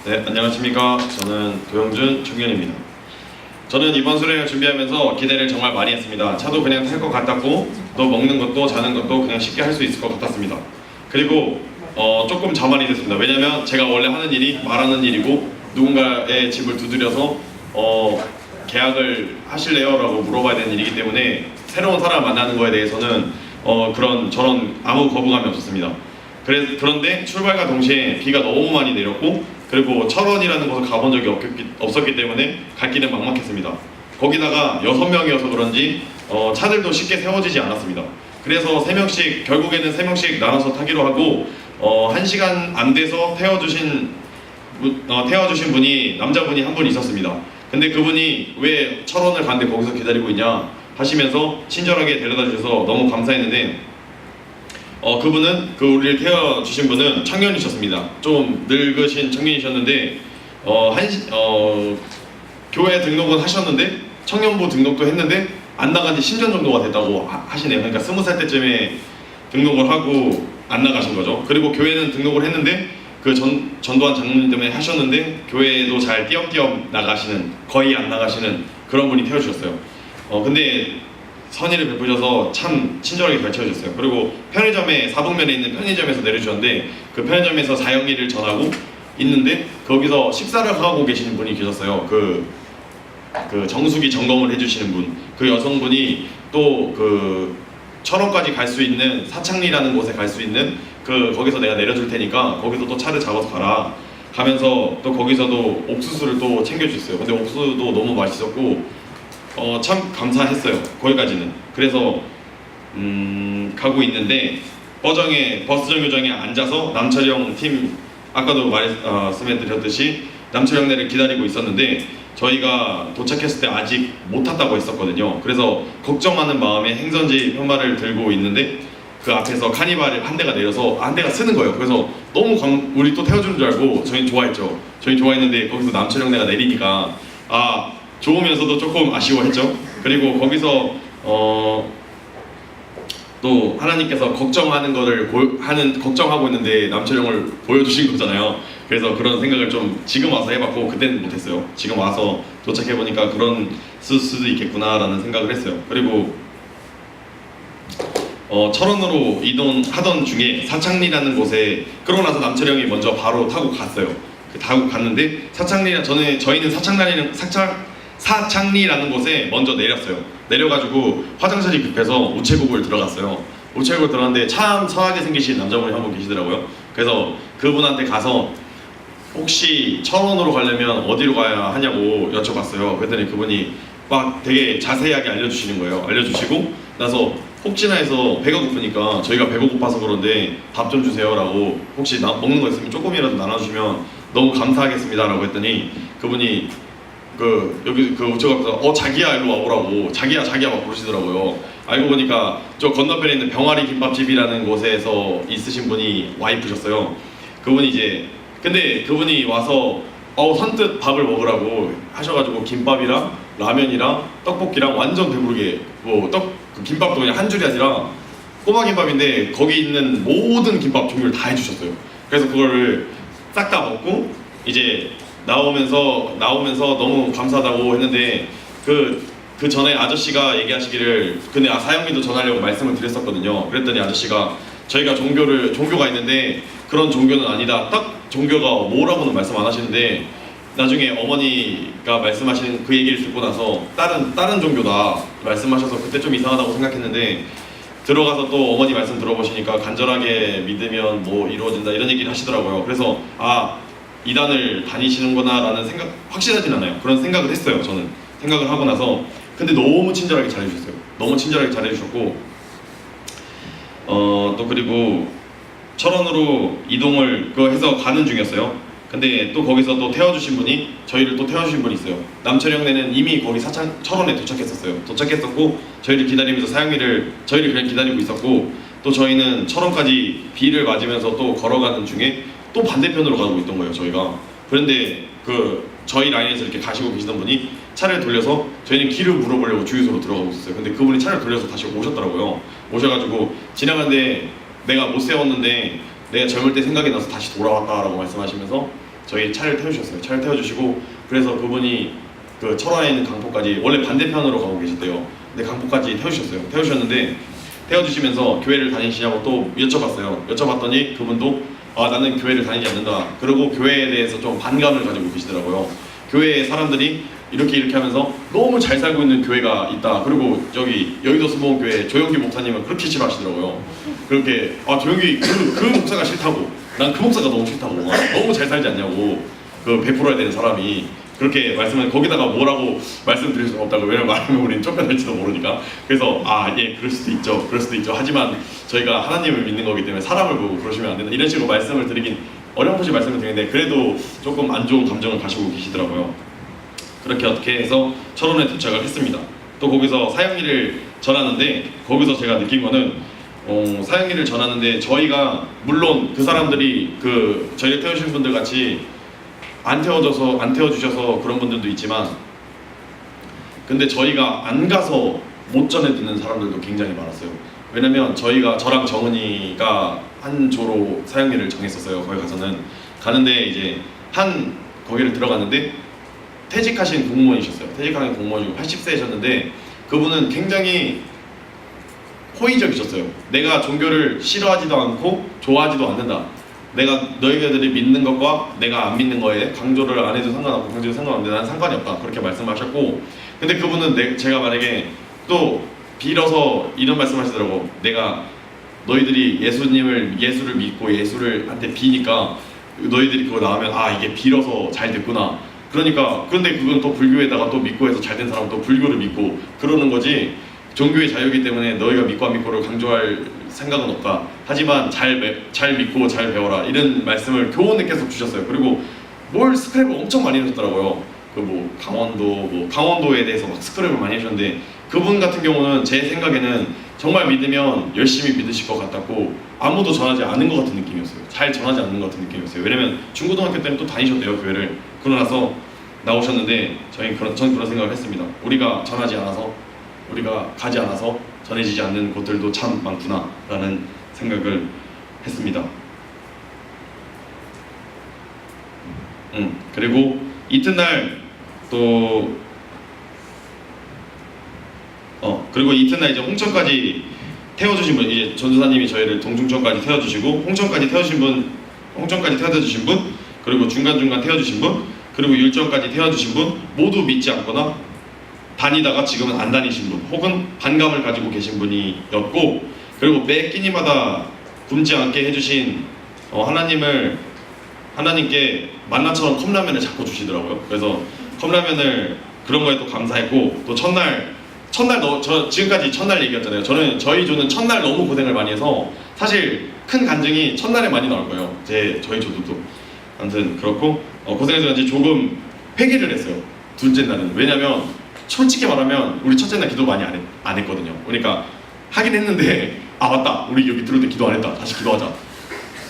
네, 안녕하십니까. 저는 도영준 청년입니다. 저는 이번 수련을 준비하면서 기대를 정말 많이 했습니다. 차도 그냥 탈 것 같았고 또 먹는 것도 자는 것도 그냥 쉽게 할 수 있을 것 같았습니다. 그리고 조금 자만이 됐습니다. 왜냐면 제가 원래 하는 일이 말하는 일이고 누군가의 집을 두드려서 계약을 하실래요? 라고 물어봐야 되는 일이기 때문에 새로운 사람을 만나는 거에 대해서는 저런 아무 거부감이 없었습니다. 그런데 출발과 동시에 비가 너무 많이 내렸고 그리고 철원이라는 곳을 가본 적이 없었기 때문에 갈 길은 막막했습니다. 거기다가 6명이어서 그런지 차들도 쉽게 세워지지 않았습니다. 그래서 결국에는 3명씩 나눠서 타기로 하고 1시간 안 돼서 태워주신 분이 남자분이 한 분 있었습니다. 근데 그분이 왜 철원을 가는데 거기서 기다리고 있냐 하시면서 친절하게 데려다 주셔서 너무 감사했는데 그분은 우리를 태워주신 분은 청년이셨습니다. 좀 늙으신 청년이셨는데 교회 등록은 하셨는데 청년부 등록도 했는데 안 나간 지 10년 정도가 됐다고 하시네요. 그러니까 20살 때쯤에 등록을 하고 안 나가신 거죠. 그리고 교회는 등록을 했는데 그 전도한 장로님 때문에 하셨는데 교회도 잘 띄엄띄엄 나가시는, 거의 안 나가시는 그런 분이 태워주셨어요. 근데 선의를 베푸셔서 참 친절하게 가르쳐주셨어요. 그리고 편의점에 사북면에 있는 편의점에서 내려주셨는데 그 편의점에서 사형리를 전하고 있는데 거기서 식사를 하고 계시는 분이 계셨어요. 그 정수기 점검을 해주시는 분, 그 여성분이 또 철원까지 갈 수 있는 사창리라는 곳에 갈 수 있는 거기서 내가 내려줄 테니까 거기서 또 차를 잡아서 가라 가면서 또 거기서도 옥수수를 또 챙겨주셨어요. 근데 옥수수도 너무 맛있었고 참 감사했어요. 거기까지는. 그래서 가고 있는데 버스 정류장에 앉아서 남철형 팀, 아까도 말씀해드렸듯이 남철형네를 기다리고 있었는데 저희가 도착했을 때 아직 못 탔다고 했었거든요. 그래서 걱정하는 마음에 행선지 편말을 들고 있는데 그 앞에서 카니발을 한 대가 내려서 한 대가 쓰는 거예요. 그래서 너무 우리 또 태워주는 줄 알고 저희는 좋아했죠. 저희 좋아했는데 거기서 남철형네가 내리니까 좋으면서도 조금 아쉬워했죠. 그리고 거기서 또 하나님께서 걱정하고 있는데 남철형을 보여주신 거잖아요. 그래서 그런 생각을 좀 지금 와서 해봤고 그때는 못했어요. 지금 와서 도착해보니까 그런 수도 있겠구나라는 생각을 했어요. 그리고 철원으로 이동하던 중에 사창리라는 곳에, 그러고 나서 남철형이 먼저 바로 타고 갔어요. 타고 갔는데 저희는 사창리라는 곳에 먼저 내렸어요. 내려가지고 화장실이 급해서 우체국을 들어갔어요. 우체국을 들어갔는데 참 선하게 생기신 남자분이 한 분 계시더라고요. 그래서 그분한테 가서 혹시 철원으로 가려면 어디로 가야 하냐고 여쭤봤어요. 그랬더니 그분이 막 되게 자세하게 알려주시는 거예요. 알려주시고 나서 혹시나 해서 배가 고프니까 저희가 배가 고파서 그런데 밥 좀 주세요 라고, 혹시 먹는 거 있으면 조금이라도 나눠주시면 너무 감사하겠습니다 라고 했더니 그분이 여기 우체국 앞에서 자기야 일로 와보라고 자기야 막 부르시더라고요. 알고 보니까 저 건너편에 있는 병아리 김밥집이라는 곳에서 있으신 분이 와이프셨어요. 근데 그분이 와서 선뜻 밥을 먹으라고 하셔가지고 김밥이랑 라면이랑 떡볶이랑 완전 배부르게 그 김밥도 그냥 한 줄이 아니라 꼬마 김밥인데 거기 있는 모든 김밥 종류를 다 해주셨어요. 그래서 그거를 싹 다 먹고 이제 나오면서 너무 감사하다고 했는데 그 전에 아저씨가 얘기하시기를, 근데 사형리도 전하려고 말씀을 드렸었거든요. 그랬더니 아저씨가 저희가 종교가 있는데 그런 종교는 아니다, 딱 종교가 뭐라고는 말씀 안 하시는데 나중에 어머니가 말씀하시는 그 얘기를 듣고 나서 다른 종교다 말씀하셔서 그때 좀 이상하다고 생각했는데 들어가서 또 어머니 말씀 들어보시니까 간절하게 믿으면 뭐 이루어진다 이런 얘기를 하시더라고요. 그래서 이단을 다니시는구나 라는 생각, 확실하진 않아요. 그런 생각을 했어요. 저는 생각을 하고 나서. 근데 너무 친절하게 잘해주셨어요. 너무 친절하게 잘해주셨고 또 그리고 철원으로 이동을 해서 가는 중이었어요. 근데 또 거기서 또 저희를 또 태워주신 분이 있어요. 남철형네는 이미 거기 철원에 도착했었고 저희를 기다리면서 저희를 그냥 기다리고 있었고, 또 저희는 철원까지 비를 맞으면서 또 걸어가는 중에 또 반대편으로 가고 있던 거예요. 저희가. 그런데 저희 라인에서 이렇게 가시고 계시던 분이 차를 돌려서, 저희는 길을 물어보려고 주유소로 들어가고 있었어요. 근데 그분이 차를 돌려서 다시 오셨더라고요. 오셔가지고 지나가는데 내가 못 세웠는데 내가 젊을 때 생각이 나서 다시 돌아왔다라고 말씀하시면서 저희 차를 태우셨어요. 차를 태워주시고 그래서 그분이 그 철화에 있는 강포까지 원래 반대편으로 가고 계셨대요. 근데 강포까지 태우셨어요. 태우셨는데 태워주시면서 교회를 다니시냐고 또 여쭤봤어요. 여쭤봤더니 그분도 나는 교회를 다니지 않는다. 그리고 교회에 대해서 좀 반감을 가지고 계시더라고요. 교회 사람들이 이렇게 하면서 너무 잘 살고 있는 교회가 있다. 그리고 저기 여의도 수목교회 조영기 목사님은 그렇게 싫어하시더라고요. 그렇게 조영기 그 목사가 싫다고, 난 그 목사가 너무 싫다고, 너무 잘 살지 않냐고, 그 베풀어야 되는 사람이 그렇게 말씀을, 거기다가 뭐라고 말씀드릴 수 없다고. 왜냐면 말하면 우리는 쫓겨날지도 모르니까. 그래서 예, 그럴 수도 있죠. 하지만 저희가 하나님을 믿는 거기 때문에 사람을 보고 그러시면 안 된다, 이런 식으로 말씀을 드리긴, 어렴풋이 말씀을 드리는데 그래도 조금 안 좋은 감정을 가지고 계시더라고요. 그렇게 어떻게 해서 철원에 도착을 했습니다. 또 거기서 사형리를 전하는데, 거기서 제가 느낀 거는 사형리를 전하는데 저희가 물론 그 사람들이 그 저희를 태우신 분들 같이 안 태워주셔서 그런 분들도 있지만, 근데 저희가 안 가서 못 전해 듣는 사람들도 굉장히 많았어요. 왜냐면 저랑 정은이가 한 조로 사형리를 정했었어요. 거기 가는데 이제 거기를 들어갔는데 퇴직하신 공무원이셨어요. 퇴직하신 공무원이고 80세이셨는데 그분은 굉장히 호의적이셨어요. 내가 종교를 싫어하지도 않고 좋아하지도 않는다. 내가 너희들이 믿는 것과 내가 안 믿는 거에 강조를 안 해도 상관없고 강조해도 상관없는데 난 상관이 없다. 그렇게 말씀하셨고, 근데 그분은 제가 만약에 또 빌어서 이런 말씀하시더라고. 내가 너희들이 예수를 믿고 예수한테 비니까 너희들이 그거 나오면 이게 빌어서 잘 됐구나. 그런데 그건 또 불교에다가 또 믿고 해서 잘 된 사람은 또 불교를 믿고 그러는 거지, 종교의 자유이기 때문에 너희가 믿고 안 믿고를 강조할 생각은 없다. 하지만 잘 믿고 잘 배워라, 이런 말씀을 교훈을 계속 주셨어요. 그리고 스크랩을 엄청 많이 해줬더라고요. 강원도에 대해서 막 스크랩을 많이 해주셨는데, 그분 같은 경우는 제 생각에는 정말 믿으면 열심히 믿으실 것 같았고 아무도 전하지 않은 것 같은 느낌이었어요. 잘 전하지 않는 것 같은 느낌이었어요. 왜냐면 중고등학교 때는 또 다니셨대요, 교회를. 그러고 나서 나오셨는데 전 그런 생각을 했습니다. 우리가 가지 않아서 전해지지 않는 곳들도 참 많구나 라는 생각을 했습니다. 그리고 이튿날 이제 홍천까지 태워주신 분, 이제 전도사님이 저희를 동중천까지 태워주시고 홍천까지 태워다 주신 분, 그리고 중간중간 태워주신 분, 그리고 율정까지 태워주신 분, 모두 믿지 않거나 다니다가 지금은 안 다니신 분, 혹은 반감을 가지고 계신 분이었고, 그리고 매 끼니마다 굶지 않게 해주신 하나님께 만나처럼 컵라면을 자꾸 주시더라고요. 그래서 컵라면을, 그런 거에 또 감사했고, 또 지금까지 첫날 얘기했잖아요. 저희 조는 첫날 너무 고생을 많이 해서 사실 큰 간증이 첫날에 많이 나올 거예요. 저희 조도. 아무튼 그렇고 고생해서 그런지 조금 회개를 했어요, 둘째 날은. 왜냐면 솔직히 말하면 우리 첫째 날 기도 많이 안 했거든요. 그러니까 하긴 했는데 맞다, 우리 여기 들어올 때 기도 안 했다, 다시 기도하자.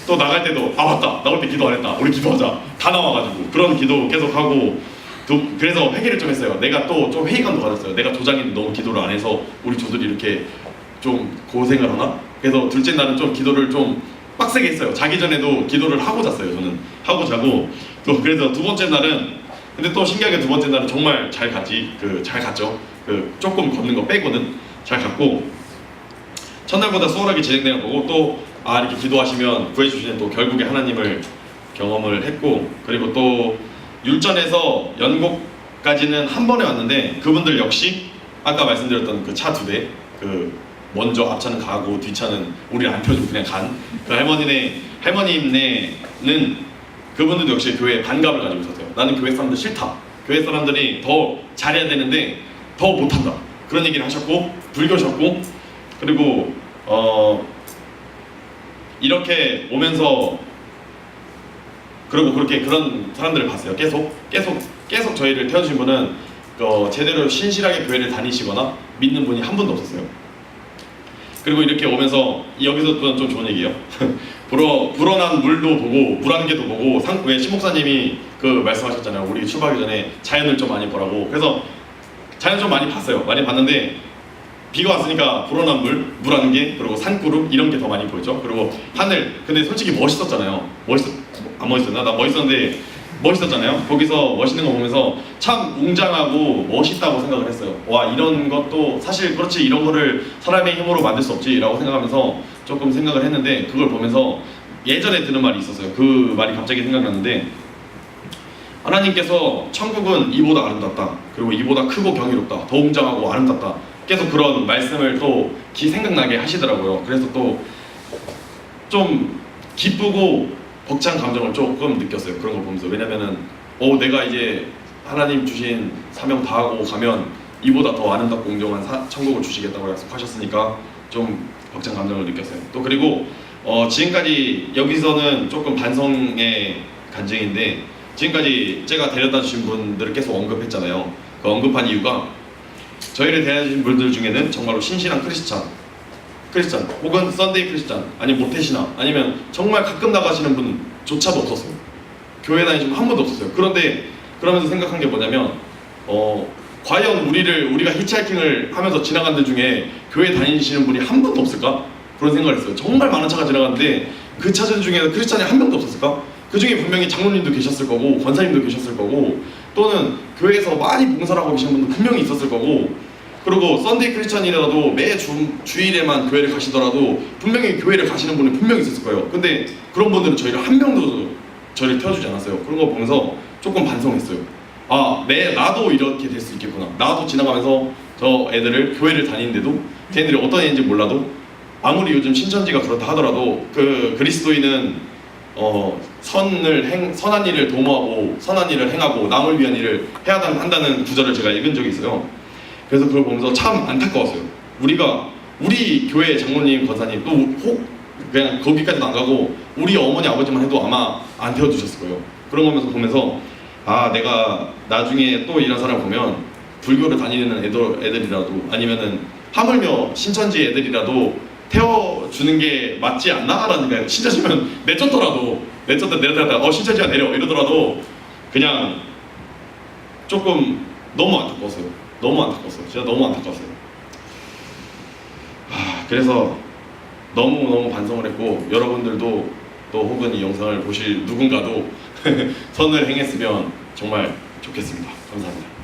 또 나갈 때도 맞다, 나올 때 기도 안 했다, 우리 기도하자. 다 나와가지고 그런 기도 계속 하고, 그래서 회개를 좀 했어요. 내가 또 좀 회의감도 가졌어요. 내가 조장인데 너무 기도를 안 해서 우리 조들이 이렇게 좀 고생을 하나? 그래서 둘째 날은 좀 기도를 좀 빡세게 했어요. 자기 전에도 기도를 하고 잤어요. 저는 하고 자고. 또 그래서 두 번째 날은, 근데 또 신기하게 두 번째 날은 정말 잘 갔죠. 조금 걷는 거 빼고는 잘 갔고, 첫날보다 수월하게 진행되는 거고, 또 이렇게 기도하시면 구해주시는 또 결국에 하나님을 경험을 했고, 그리고 또 율전에서 연곡까지는 한 번에 왔는데, 그분들 역시 아까 말씀드렸던 그 차 2대, 먼저 앞차는 가고 뒤차는 우리를 안 펴주고 그냥 간 그 할머님네는 그분들도 역시 교회에 반감을 가지고 있었어요. 나는 교회 사람들 싫다, 교회 사람들이 더 잘해야 되는데 더 못한다, 그런 얘기를 하셨고, 불교셨고, 그리고 이렇게 오면서 그리고 그런 사람들을 봤어요. 계속 저희를 태워주신 분은 제대로 신실하게 교회를 다니시거나 믿는 분이 한 분도 없었어요. 그리고 이렇게 오면서 여기서 또 좀 좋은 얘기예요. 불어난 물도 보고 물안개도 보고, 왜 신목사님이 말씀하셨잖아요. 우리 출발하기 전에 자연을 좀 많이 보라고. 그래서 자연 좀 많이 봤어요. 많이 봤는데 비가 왔으니까 불어난 물안개, 그리고 산구름, 이런 게 더 많이 보였죠. 그리고 하늘, 근데 솔직히 멋있었잖아요. 안 멋있었나? 나 멋있었는데 멋있었잖아요. 거기서 멋있는 거 보면서 참 웅장하고 멋있다고 생각을 했어요. 와, 이런 것도 사실 그렇지, 이런 거를 사람의 힘으로 만들 수 없지라고 생각하면서 조금 생각을 했는데, 그걸 보면서 예전에 들은 말이 있었어요. 그 말이 갑자기 생각났는데, 하나님께서 천국은 이보다 아름답다, 그리고 이보다 크고 경이롭다, 더 웅장하고 아름답다, 계속 그런 말씀을 또 생각나게 하시더라고요. 그래서 또 좀 기쁘고 벅찬 감정을 조금 느꼈어요. 그런 걸 보면서. 왜냐면은 내가 이제 하나님 주신 사명 다하고 가면 이보다 더 아름답고 웅장한 천국을 주시겠다고 약속하셨으니까 좀 벅찬 감정을 느꼈어요. 또 그리고 지금까지 여기서는 조금 반성의 간증인데, 지금까지 제가 데려다 주신 분들을 계속 언급했잖아요. 그 언급한 이유가, 저희를 데려다 주신 분들 중에는 정말로 신실한 크리스찬 혹은 썬데이 크리스찬, 아니면 모태신앙, 아니면 정말 가끔 나가시는 분조차도 없었어요. 교회 다니시는 분 한 분도 없었어요. 그런데 그러면서 생각한 게 뭐냐면, 과연 우리가 히치하이킹을 하면서 지나간 데 중에 교회 다니시는 분이 한 분도 없을까? 그런 생각을 했어요. 정말 많은 차가 지나갔는데 그 차들 중에 크리스찬이 한 명도 없었을까? 그 중에 분명히 장로님도 계셨을 거고, 권사님도 계셨을 거고, 또는 교회에서 많이 봉사를 하고 계신 분도 분명히 있었을 거고, 그리고 썬데이 크리스찬이라도 매 주일에만 교회를 가시더라도 분명히 교회를 가시는 분이 분명히 있었을 거예요. 근데 그런 분들은 저희를 한 명도 저를 태워주지 않았어요. 그런 거 보면서 조금 반성했어요. 나도 이렇게 될 수 있겠구나. 나도 지나가면서 저 애들을 교회를 다니는데도 걔네들이 어떤 애인지 몰라도, 아무리 요즘 신천지가 그렇다 하더라도 그 그리스도인은 선한 일을 도모하고 선한 일을 행하고 남을 위한 일을 해야 한다는 구절을 제가 읽은 적이 있어요. 그래서 그걸 보면서 참 안타까웠어요. 우리 교회 장로님, 권사님, 또 그냥 거기까지도 안 가고 우리 어머니 아버지만 해도 아마 안 태워주셨을 거예요. 그런 거면서 보면서 내가 나중에 또 이런 사람 보면 불교를 다니는 애들이라도, 아니면은 하물며 신천지 애들이라도 태워주는 게 맞지 않나라는 거예요. 신천지면 내쫓더라도 내려다가 신천지가 내려 이러더라도 그냥 조금 너무 안타까웠어요. 진짜 너무 안타까웠어요. 그래서 너무 반성을 했고, 여러분들도 또 혹은 이 영상을 보실 누군가도 선을 행했으면 정말 좋겠습니다. 감사합니다.